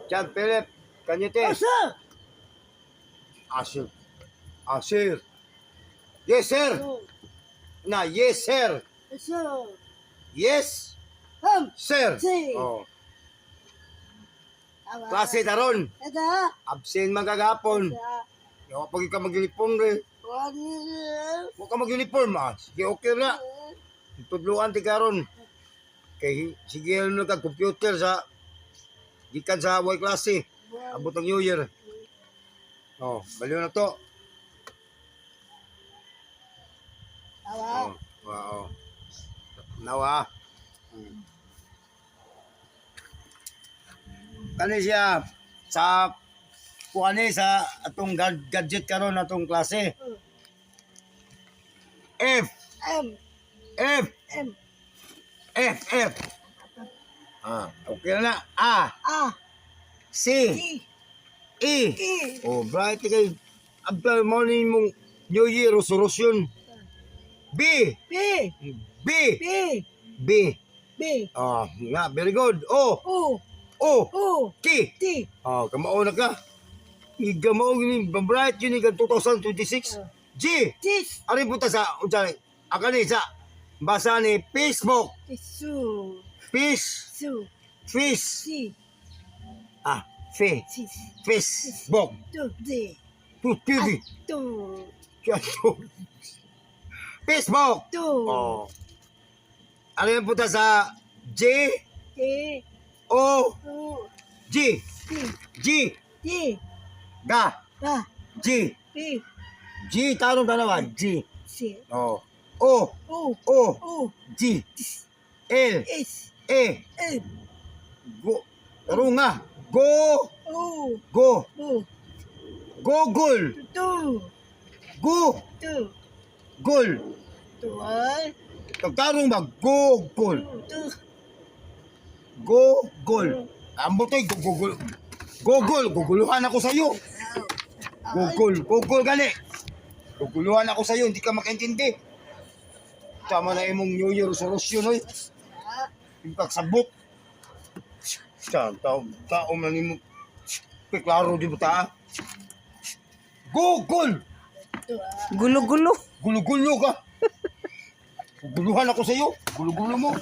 John Philip, can you test? Sir. Asir. Asir. Yes, sir. Na, yes, sir. Sir. Yes, sir. Si. Oh. Klase taron. Ito. Absent magagapon. Yung pag ka mag-uniform rin. Huwag ka mag-uniform, Sige, okay na. Tudluan ti karon. Kay sige na computer sa gikan sa way klase. Abot ang New Year. Oh, baliw na to. Oh, wow. Nawa. Kani siya sa kuani sa atong gadget karon atong klase. F M. F M. F. Okay na. A C E. E. E. Oh, bright kay after morning mong New Year resolution. B B. B B. B. B. Nga, very good. O O. T. T. Kamao na ka. Iga mo ni bright yun iga 2026. G. Tis. Ari puta sa akali sa basa ni Facebook. Su. Fish. Su. Fish. Si. Sis. Facebook. Tu. D. TV. Tu. Facebook. Tu. Ano yung puta sa J, T. O, U. G. T. G. T. Ga. Ba. G. B. G. Tanong dalawa. G. C. O. O. O. G. L. S. E. M. Go. Taro nga. Go. O. Go. O. Google. Tu. Go. Tu. Gol. Tual. Tagtarong ba? Google. Tu. Google. Ambot ay Google. Google. Guguluhan ako sa'yo. Google gani. Guguluhan ako sa'yo. Hindi ka makaintindi. Tama na imong New Year resolution oy. Yung kagsabot. Tao man nimo. Klaro di ba ta? Google. Gulo-gulo. Gulo-gulo ka. Guluhan ako sa'yo. Gulo-gulo mo.